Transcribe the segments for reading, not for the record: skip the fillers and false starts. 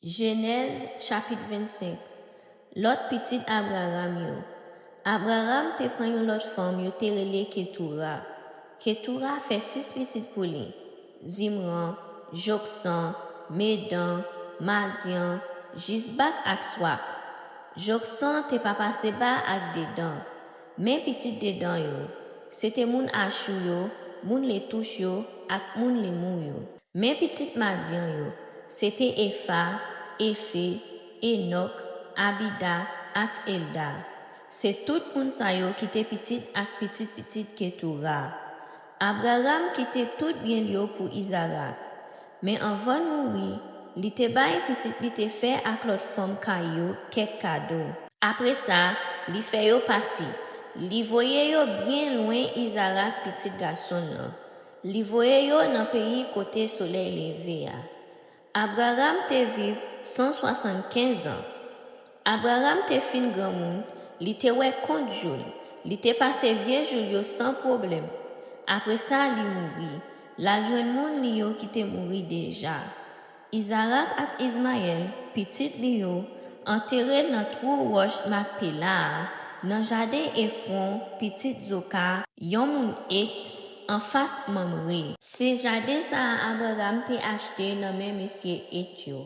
Genèse chapitre 25. L'autre petit Abraham yo. Abraham te prend une autre femme yo te relé Ketura. Ketura fait 6 petites pour lui. Zimran, Joksan, Medan, Madian, Jisbak ak Swak. Joksan te pas passé bas ak dedan. Mais petit dedan yo, c'était moun Achou yo, moun les touche yo ak moun les mou yo. Mais petit Madian yo, c'était Epha, Efe, Enoch, Abida ak Elda. C'est tout moun sa yo qui te petit ak petit Ketura. Abraham quittait tout bien yo pour Isaac. Mais avant mourir, li te bay petit li te fait ak l'autre femme kayo kek cadeau. Après ça, li fait yo parti. Li voye yo bien loin Isaac petit garçon là. Li voye yo dans pays côté soleil levé ya. Abraham te vive 175 ans. Abraham te fin grand moun, li te wè compte joul. Li te passé vieux joul yo sans problème. Après ça, li mouri. La jeune moun li yo qui te mouri déjà. Isaac ak Ismaël, petit li yo, enterré dans trou roche Macpéla, dans jardin Ephron, petit Zoka, yon moun et, en face Mamre. C'est jardin ça Abraham te acheté dans même monsieur et yo.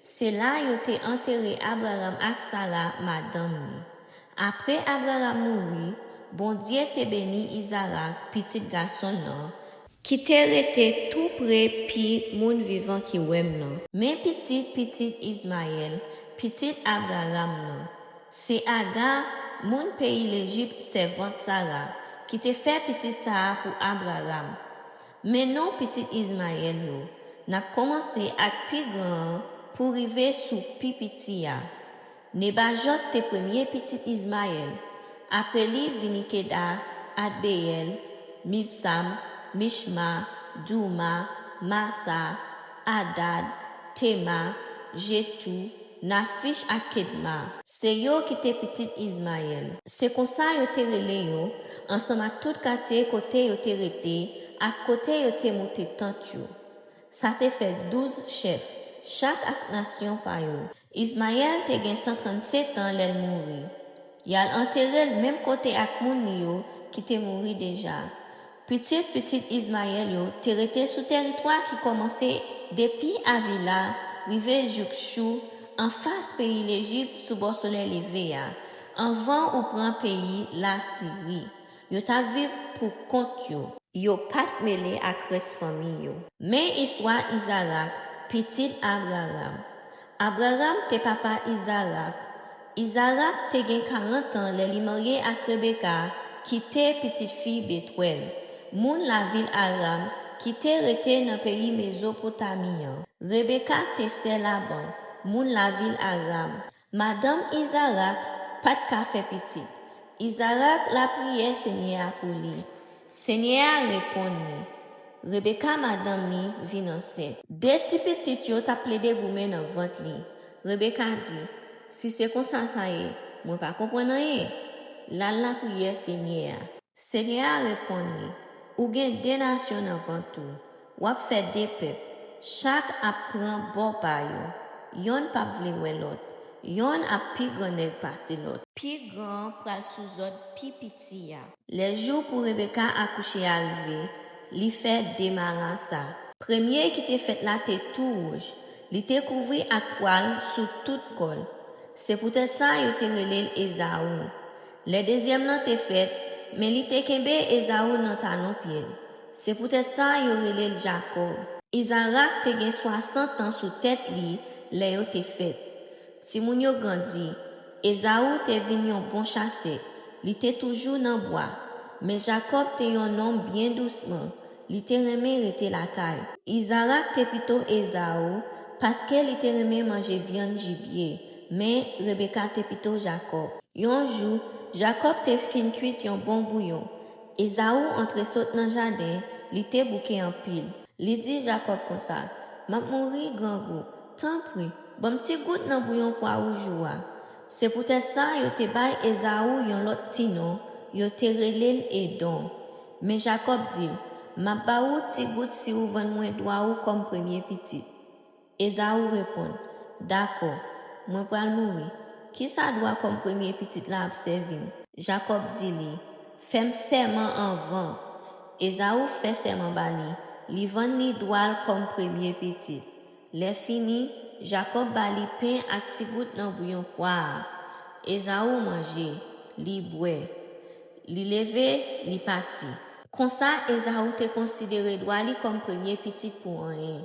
C'est là yo te enterré Abraham ak Sarah, madame ni. Après Abraham mouri, bon Dieu te béni Isaac, petit garçon non, qui te rete tout près pi moun vivant qui wèm non. Mais petit Ismaël, petit Abraham non. C'est Agar, moun pays l'Égypte servante Sarah, qui te fait petit Sarah pour Abraham. Mais non petit Ismaël yo, n'a commencé à pi grand pour river sous pi petit ya. Nebajot te premier petit Ismaël. Après li vini Kedar, Adbeel, Mibsam, Mishma, Douma, Massa, Adad, Tema, Jetou, Nafish ak Kedma. C'est yo qui te petit Ismaël. C'est comme ça yo te relé yo, ensemble ak tout quartier côté yo te rete, ak côté yo te monté tant yo. Ça te fait 12 chefs, chaque ak nation pa yo. Ismaël te gen 137 ans l'el mouri. Yal enterré le même côté ak moun yo qui te mouri déjà. Petit Ismaël yo te rete sous territoire qui commençait depuis Avila, rive Joukchou, en face pays l'Égypte sous bord soleil levé ya. En vent ou prend pays la Syrie. Yo ta vive pour compte yo. Yo pat mêlé ak res famille yo. Mais histoire Isaac, petit Abraham. Abraham te papa Isaac. Isaac te gen 40 ans le li marié ak Rebecca qui te petite fille Bethuel. Moun la ville Aram qui te rete dans pays Mésopotamie. Rebecca te sel Laban. Moun la ville Aram. Madame Isaac pat ka fait petit. Isaac la prière Seigneur pour lui. Seigneur répond ni. Rebecca madame ni vin enceinte. Dès ti petit yo ta plaidé goumen dans ventre li. Rebecca dit, si c'est comme ça y est, moi pas comprendre rien. La prière Seigneur. Seigneur répond ni. Ou gen des nations dans ventre ou ap fait des peuples. Chaque apprend bon pa yo. Yon pa vle wè l'autre. Yon ap pi grand nèg passe l'autre. Pi grand pral sous autres pi petit ya. Les jours pour Rebecca accoucher arrivé, li fait démarrant ça. Premier qui te fait la tête tout rouge, li te couvri ak poil sous tout col. C'est peut-être ça yo te relèl Esaou. Le deuxième nan te fait, mais li te kembe Esaou nan tanon pied. C'est peut-être ça yo relèl Jacob. Isaac te gen 60 ans sous tête li, le yo te fait. Si moun yo grandi, Esaou te vin yon bon chassé, li te toujours nan bois. Mais Jacob te yon homme bien doucement, li te remè rete la caille. Isaac te plutôt Esaou, parce que li te remè manger viande gibier, mais Rebecca te plutôt Jacob. Yon jour, Jacob te fin cuit yon bon bouillon. Esaou entre saute nan jardin, li te bouqué en pile. Li dit Jacob comme ça, m'a mouri grand goût, tant pis, bon petit goutte nan bouillon pour oujoua. C'est peut-être ça yo te bay Esaou yon lot ti non, yo te relèl Edom. Mais Jacob dit, m'a ba ou ti goutte si ou van mwen doa ou comme premier petit. Esaou répond, D'accord, moi pral mourir. Qui ça doit comme premier petit la observer? Jacob dit li, fem serment avant. Esaou fait serment bali, li vend li droit comme premier petit. Les fini, Jacob bali pain ak ti gout nan bouillon poire. Esaou mange, li bwe. Li leve, li parti. Comme ça, Esaou te considéré droit li comme premier petit pour rien.